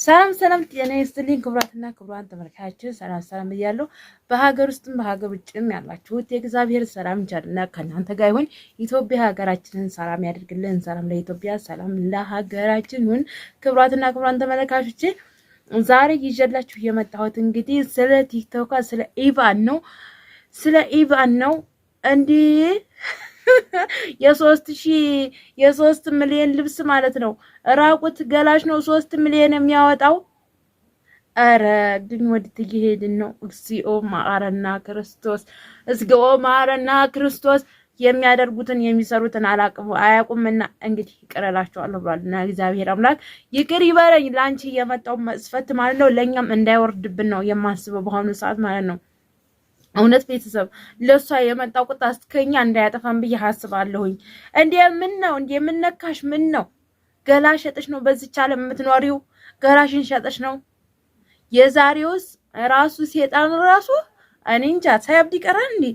ሰላም ጤና ይስጥልኝ ክቡራትና ክቡራን ተመልካቾች ሰላም እያለሁ በሀገር ውስጥም በሀገር ውጭም ያላችሁት የእግዚአብሔር ሰላም ቸርነት ከእናንተ ጋር ይሁን። ኢትዮጵያ ሀገራችንን ሰላም ያድርግልን። ሰላም ለኢትዮጵያ፣ ሰላም ለሀገራችን ይሁን። ክቡራትና ክቡራን ተመልካቾች ዛሬ ይዤላችሁ የመጣሁት እንግዲህ ስለ ቲክቶክ ስለ ኢቫን ነው እንዲህ የሶስት ሚሊዮን ልብስ ማለት ነው። ራቁት ገላሽ ነው 3 ሚሊዮን የሚያወጣው። አረ ግን ወዴት እየሄድን ነው? እግዚኦ መሐረና ክርስቶስ የሚያደርጉትን የሚሰሩትን አያውቁምና እንግዲህ ይቅር እላቸዋለሁ ብሏልና እግዚአብሔር አምላክ ይቅር ይበለኝ። ላንቺ የመጣው መስፈት ማለት ነው ለኛም እንዳይወርድብን ነው የማስበው በአሁኑ ሰዓት ማለት ነው። እውነት ቤተሰብ ለሷ የመጣው ቁጣ እስከኛ እንዳያጠፋን ብዬ አስባለሁኝ። ምን ነካሽ? ምን ነው ገላ ሸጠሽ ነው በዚች ዓለም የምትኖሪው? ገላሽን ሸጠሽ ነው? የዛሬውስ ራሱ ሴጣን ራሱ እኔ እንጃ ሳያብድ ይቀራል እንዴ?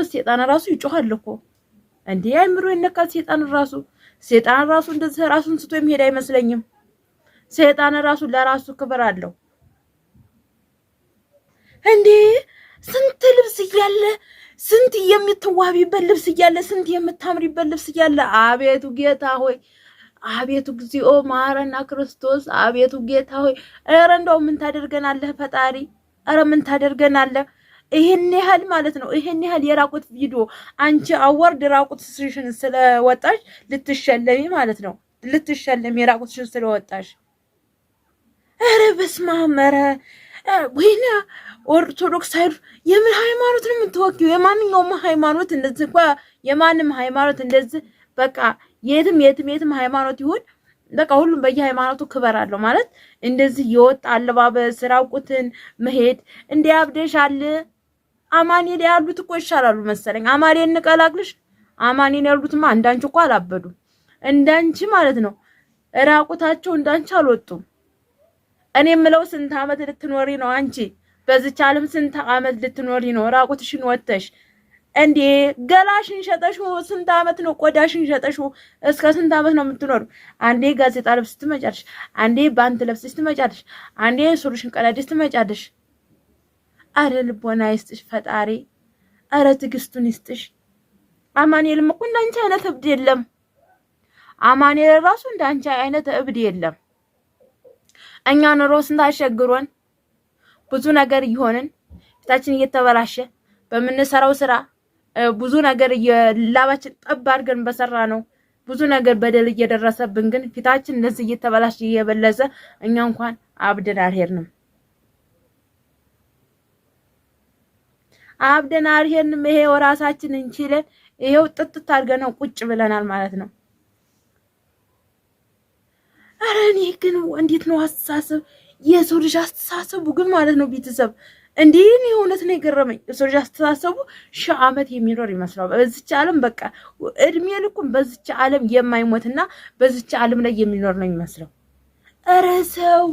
ሴጣን ራሱ ይጮሃል እኮ እንዴ! አይምሮ ይነካል ሴጣን ራሱ እንደዚህ ራሱን ስቶ የሚሄድ አይመስለኝም። ሴጣን ራሱ ለራሱ ክብር አለው እንዴ! ስንት ልብስ እያለ ስንት የምትዋቢበት ልብስ እያለ ስንት የምታምሪበት ልብስ እያለ አቤቱ ጌታ ሆይ አቤቱ እግዚኦ መሐረና ክርስቶስ አቤቱ ጌታ ሆይ ኧረ እንደው ምን ታደርገናለህ ፈጣሪ? ኧረ ምን ታደርገናለህ? ይሄን ያህል ማለት ነው ይሄን ያህል የራቁት ቪዲዮ አንቺ አወርድ ራቁትሽን ስለወጣሽ ልትሸለሚ ማለት ነው ልትሸለሚ የራቁትሽን ስለወጣሽ። ኧረ በስመ አብ! ኧረ ወይኔ ኦርቶዶክስ አይደል? የምን ሃይማኖት ነው የምትወኪው? የማንኛውም ሃይማኖት እንደዚህ እንኳን የማንም ሃይማኖት እንደዚህ በቃ የትም ሃይማኖት ይሁን በቃ ሁሉም በየሃይማኖቱ ክብር አለው ማለት እንደዚህ የወጣ አለባበስ ራቁትን መሄድ እንዲያብደሻል። አማኑኤል ያሉት እኮ ይሻላሉ መሰለኝ። አማኑኤል እንቀላቅልሽ። አማኑኤል ያሉትማ እንዳንቺ እኮ አላበዱም እንዳንቺ ማለት ነው። ራቁታቸው እንዳንቺ አልወጡም። እኔ የምለው ስንት ዓመት ልትኖሪ ነው አንቺ? በዚች ዓለም ስንት ዓመት ልትኖሪ ነው ራቁትሽን ወጥተሽ? እንዴ ገላሽን ሸጠሽ ስንት ዓመት ነው? ቆዳሽን ሸጠሽ እስከ ስንት ዓመት ነው የምትኖር? አንዴ ጋዜጣ ለብስ ትመጫለሽ፣ አንዴ ባንት ለብስሽ ትመጫለሽ፣ አንዴ ሱሪሽን ቀዳድሽ ትመጫለሽ። አረ ልቦና ይስጥሽ ፈጣሪ፣ አረ ትዕግስቱን ይስጥሽ። አማኑኤልም እኮ እንዳንቺ አይነት እብድ የለም። አማኑኤል ራሱ እንዳንቺ አይነት እብድ የለም። እኛ ኑሮ ስንት አሸግሮን ብዙ ነገር እየሆንን ፊታችን እየተበላሸ በምንሰራው ስራ ብዙ ነገር ላባችን ጠብ አድርገን በሰራ ነው ብዙ ነገር በደል እየደረሰብን ግን ፊታችን እንደዚህ እየተበላሸ እየበለዘ እኛ እንኳን አብደን አልሄድንም። ይሄው ራሳችንን እንችለን ይሄው ጥጥት አድርገን ቁጭ ብለናል ማለት ነው። አረ እኔ ግን እንዴት ነው አስተሳሰብ የሰው ልጅ አስተሳሰቡ ግን ማለት ነው ቤተሰብ እንዴ እኔ እውነት ነው የገረመኝ። የሰው ልጅ አስተሳሰቡ ሺህ ዓመት የሚኖር ይመስላል በዚች ዓለም በቃ እድሜ ልኩን በዚች ዓለም የማይሞትና በዚች ዓለም ላይ የሚኖር ነው የሚመስለው። አረ ሰው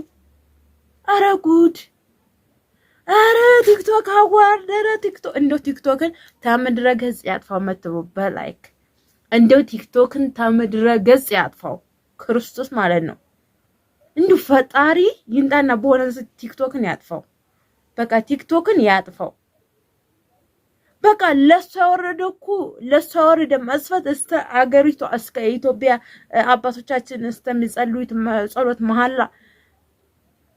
አረ ጉድ! አረ ቲክቶክ አዋርድ! አረ ቲክቶክ እንደው ቲክቶክን ከምድረ ገጽ ያጥፋው መጥቶ በላይክ እንደው ቲክቶክን ከምድረ ገጽ ያጥፋው ክርስቶስ ማለት ነው። እንዱ ፈጣሪ ይንጣና በሆነ ቲክቶክን ያጥፋው። በቃ ቲክቶክን ያጥፋው። በቃ ለሱ ያወረደ መስፈት እስከ አገሪቱ እስከ ኢትዮጵያ አባቶቻችን እስከሚጸልዩት ጸሎት መሐላ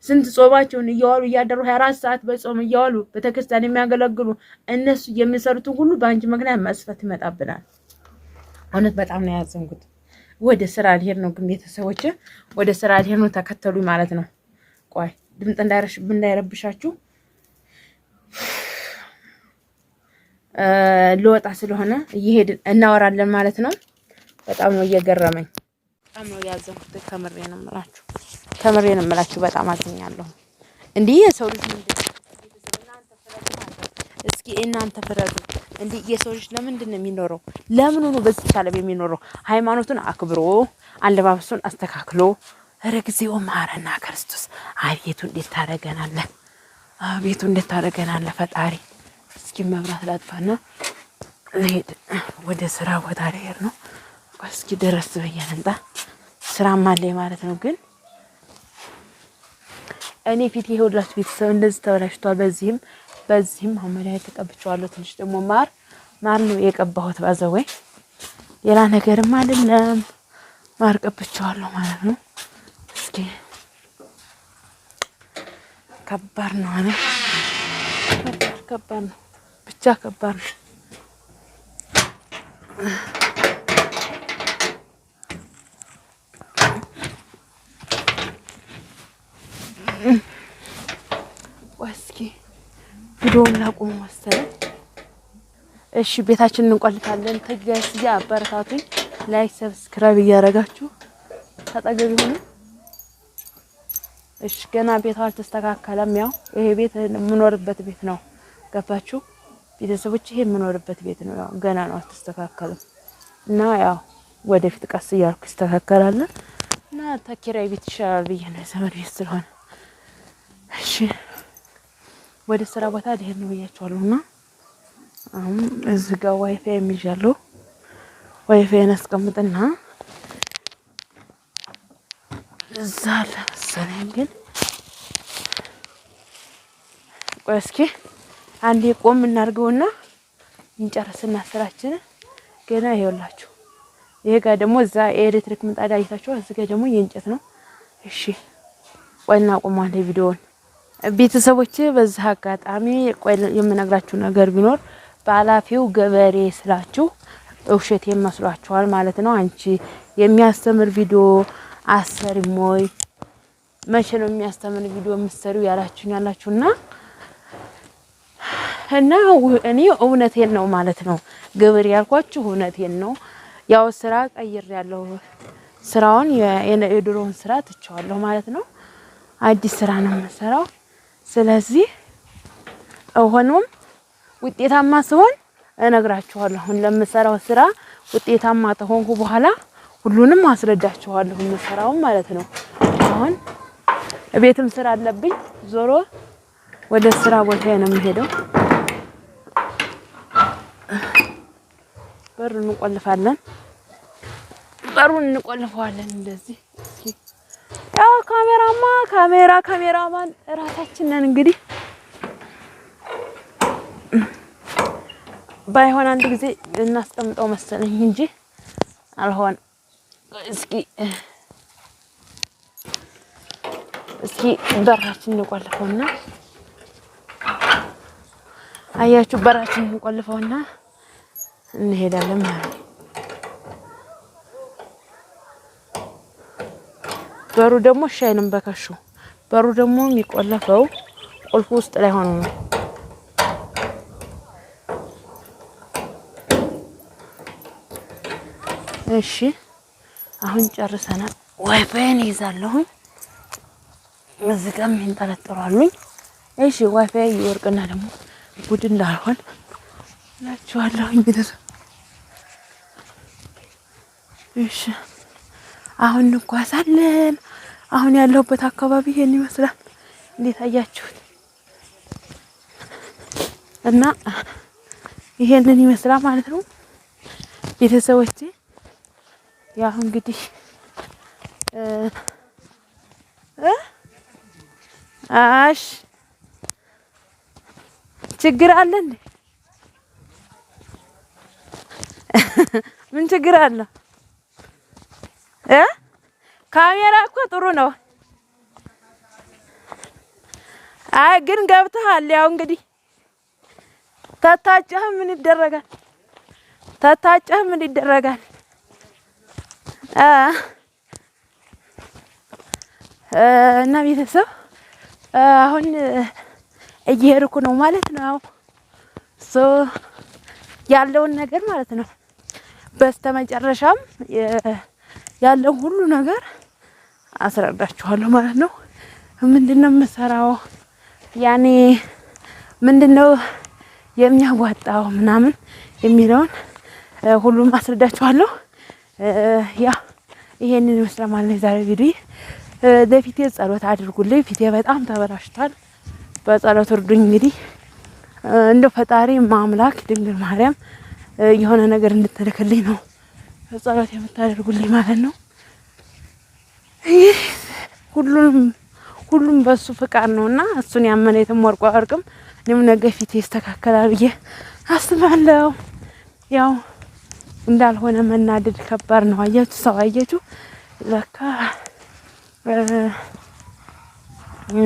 ስንት ጾማቸውን እያዋሉ እያደሩ 24 ሰዓት በጾም እያዋሉ በተክርስቲያን የሚያገለግሉ እነሱ የሚሰሩትን ሁሉ በአንቺ ምክንያት መስፈት ይመጣብናል። እውነት በጣም ነው ያዘንኩት። ወደ ስራ ልሄድ ነው ግን ቤተሰቦች ወደ ስራ ልሄድ ነው ተከተሉኝ ማለት ነው። ቆይ ድምጽ እንዳይረብሻችሁ ልወጣ ስለሆነ እየሄድን እናወራለን ማለት ነው። በጣም ነው እየገረመኝ፣ በጣም ነው ያዘንኩት። ከመሬን እምላችሁ በጣም አዝኛለሁ። እንዴ የሰው ልጅ ምንድነው? እስኪ እናንተ ፍረዱ። እንዴ የሰው ልጅ ለምንድን ነው የሚኖረው? ለምን ነው በዚህ ዓለም የሚኖረው? ሃይማኖቱን አክብሮ አለባበሱን አስተካክሎ ረግዚኦ መሐረና ክርስቶስ አቤቱ እንዴት ታደርገናለህ? አቤቱ እንዴት ታደርገናለህ ፈጣሪ። እስኪ መብራት ላጥፋና ልሄድ ወደ ስራ ቦታ ልሄድ ነው። እስኪ ድረስ በየነንጣ ስራም አለኝ ማለት ነው ግን እኔ ፊት ይኸውላችሁ ቤተሰብ እንደዚህ ተበላሽቷል። በዚህም አሁን መድኃኒት ተቀብቼዋለሁ። ትንሽ ደግሞ ማር ነው የቀባሁት ባዘወይ ሌላ ነገርም አይደለም። ማር ቀብቼዋለሁ ማለት ነው። እስኪ ከባድ ነው አለ ከባድ ነው ብቻ ከባድ ነው። እስኪ ቪዲዮውን ላቁም መሰለኝ። እሺ ቤታችንን እንቆልፋለን። ተጋይስ አበረታቱኝ። ላይክ ሰብስክራይብ እያደረጋችሁ ተጠገቡ ነው። እሺ ገና ቤቱ አልተስተካከለም። ያው ይሄ ቤት የምኖርበት ቤት ነው። ገባችሁ ቤተሰቦች? ይሄ የምኖርበት ቤት ነው። ያው ገና ነው አልተስተካከለም እና ያው ወደፊት ቀስ እያልኩ ይስተካከላል እና ተኪራይ ቤት ይሻላል ብዬ ነው ዘመድ ቤት ስለሆነ። እሺ ወደ ስራ ቦታ ልሄድ ነው ብያችኋለሁና አሁን እዚህ ጋር ዋይፋይ የሚዣለው ዋይፋይ አስቀምጥና እዛ ለሰለኝ ግን ቆይ እስኪ አንዴ ቆም እናድርገውና እንጨርስና ስራችንን ገና ይኸውላችሁ። ይሄ ጋር ደግሞ እዛ ኤሌክትሪክ ምጣድ አይታችኋል። እዚህ ጋር ደግሞ የእንጨት ነው። እሺ ቆይና ቆም አንዴ ቪዲዮውን ቤተሰቦች። በዚህ አጋጣሚ ቆይ የምነግራችሁ ነገር ቢኖር ባላፊው ገበሬ ስላችሁ ውሸት የመስሏችኋል ማለት ነው። አንቺ የሚያስተምር ቪዲዮ አሰሪም ወይ መቼ ነው የሚያስተምር ቪዲዮ የምትሰሪው ያላችሁና እና እኔ እውነቴን ነው ማለት ነው። ገበሬ ያልኳችሁ እውነቴን ነው። ያው ስራ ቀይሬያለሁ። ስራውን የድሮውን ስራ ትቼዋለሁ ማለት ነው። አዲስ ስራ ነው የምሰራው። ስለዚህ ሆኖም ውጤታማ ስሆን እነግራችኋለሁ። አሁን ለምሰራው ስራ ውጤታማ ተሆንኩ በኋላ ሁሉንም አስረዳችኋለሁ የምሰራው ማለት ነው። አሁን ቤትም ስራ አለብኝ። ዞሮ ወደ ስራ ቦታ ነው የምሄደው። በሩን እንቆልፋለን። በሩን እንቆልፈዋለን እንደዚህ። ያው ካሜራማን ራሳችን ነን እንግዲህ። ባይሆን አንድ ጊዜ እናስቀምጠው መሰለኝ እንጂ አልሆን። እስኪ በራችን እንቆልፈውና አያችሁ፣ በራችን እንቆልፈውና እንሄዳለን ማለት ነው። በሩ ደግሞ ሻይንም በከሹ በሩ ደግሞ የሚቆለፈው ቁልፉ ውስጥ ላይ ሆኖ ነው። እሺ አሁን ጨርሰናል። ዋይፋይን ይዛለሁኝ እዚህ ጋር እንጠለጥራለሁኝ። እሺ ዋይፋይ ይወርቅና ደግሞ ጉድ እንዳልሆን እላችኋለሁኝ ቤተሰብ። እሺ አሁን እንጓዛለን። አሁን ያለሁበት አካባቢ ይሄን ይመስላል። እንዴት አያችሁት? እና ይሄንን ይመስላል ማለት ነው ቤተሰቦቼ። ያው እንግዲህ ችግር አለ እንዴ? ምን ችግር አለ? ካሜራ እኮ ጥሩ ነው። አይ ግን ገብተሃል። ያው እንግዲህ ተታጨህ ምን ይደረጋል? እና ቤተሰብ አሁን እየሄድኩ ነው ማለት ነው። ያለውን ነገር ማለት ነው። በስተመጨረሻም ያለው ሁሉ ነገር አስረዳችኋለሁ ማለት ነው። ምንድነው የምሰራው፣ ያኔ ምንድነው የሚያዋጣው ምናምን የሚለውን ሁሉም አስረዳችኋለሁ። ያ ይሄንን ይመስላል ማለት ነው ዛሬ ቪዲዮ። ለፊቴ ጸሎት አድርጉልኝ። ፊቴ በጣም ተበላሽቷል። በጸሎት እርዱኝ። እንግዲህ እንደው ፈጣሪ ማምላክ ድንግል ማርያም የሆነ ነገር እንድትልክልኝ ነው ጸሎት የምታደርጉልኝ ማለት ነው። ሁሉም በሱ ፍቃድ ነውና እሱን ያመነ የተሞርቋ አርቅም እኔም ነገ ፊቴ ይስተካከላል ብዬ አስባለሁ። ያው እንዳልሆነ መናደድ ከባድ ነው። አያችሁ ሰው አያችሁ ለካ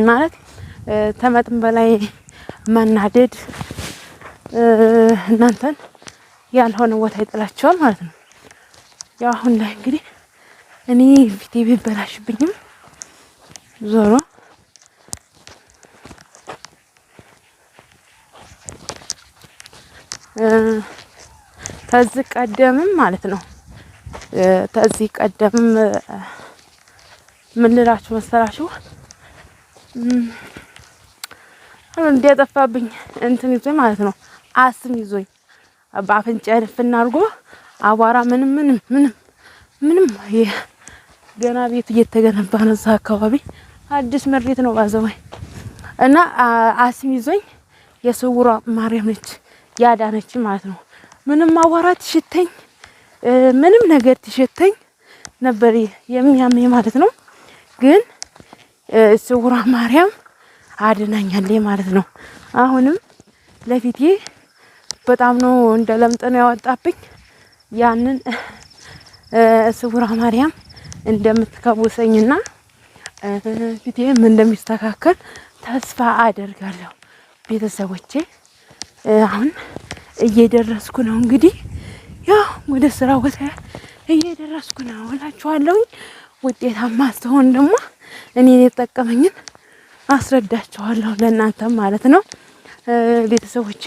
ማለት ተመጥን በላይ መናደድ እናንተን ያልሆነ ቦታ ይጥላችኋል ማለት ነው። ያው አሁን ላይ እንግዲህ እኔ ፊቴ ቢበላሽብኝም ዞሮ ተዚህ ቀደምም ማለት ነው ተዚህ ቀደምም ምን ልላችሁ መሰላችሁ እንደጠፋብኝ እንትን ይዞኝ ማለት ነው አስም ይዞኝ በአፍንጫ ድፍና አድርጎ አቧራ ምንም ገና ቤቱ እየተገነባ ነው። እዛ አካባቢ አዲስ መሬት ነው ባዘወይ እና አስም ይዞኝ የስውሯ ማርያም ነች ያዳነች ማለት ነው። ምንም አቧራ ትሽተኝ ምንም ነገር ትሽተኝ ነበር የሚያመኝ ማለት ነው። ግን ስውሯ ማርያም አድናኛለች ማለት ነው። አሁንም ለፊቴ በጣም ነው እንደ ለምጥ ነው ያወጣብኝ። ያንን ስውሯ ማርያም እንደምትከውሰኝና ፊቴም እንደሚስተካከል ተስፋ አደርጋለሁ። ቤተሰቦቼ አሁን እየደረስኩ ነው እንግዲህ ያው ወደ ስራ ቦታ እየደረስኩ ነው እላችኋለሁ። ውጤታማ ስትሆን ደግሞ እኔን የጠቀመኝን አስረዳችኋለሁ ለእናንተ ማለት ነው። ቤተሰቦቼ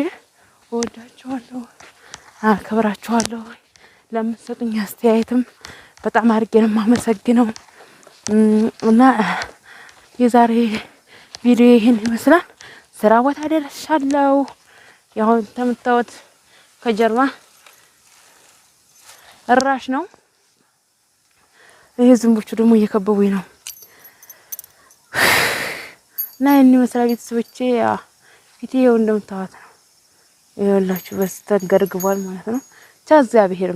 እወዳችኋለሁ፣ አከብራችኋለሁ። ለምትሰጡኝ አስተያየትም በጣም አድርጌ ነው የማመሰግነው እና የዛሬ ቪዲዮ ይሄን ይመስላል። ስራ ቦታ ደርሻለሁ። ያው ተምታውት ከጀርባ እራሽ ነው። ይሄ ዝንቦቹ ደግሞ እየከበቡኝ ነው እና እኔ መስሪያ ቤተሰቦቼ ፊቴ እንደምታዋት ነው። ይኸውላችሁ በስተገርግቧል ማለት ነው። ቻው እግዚአብሔር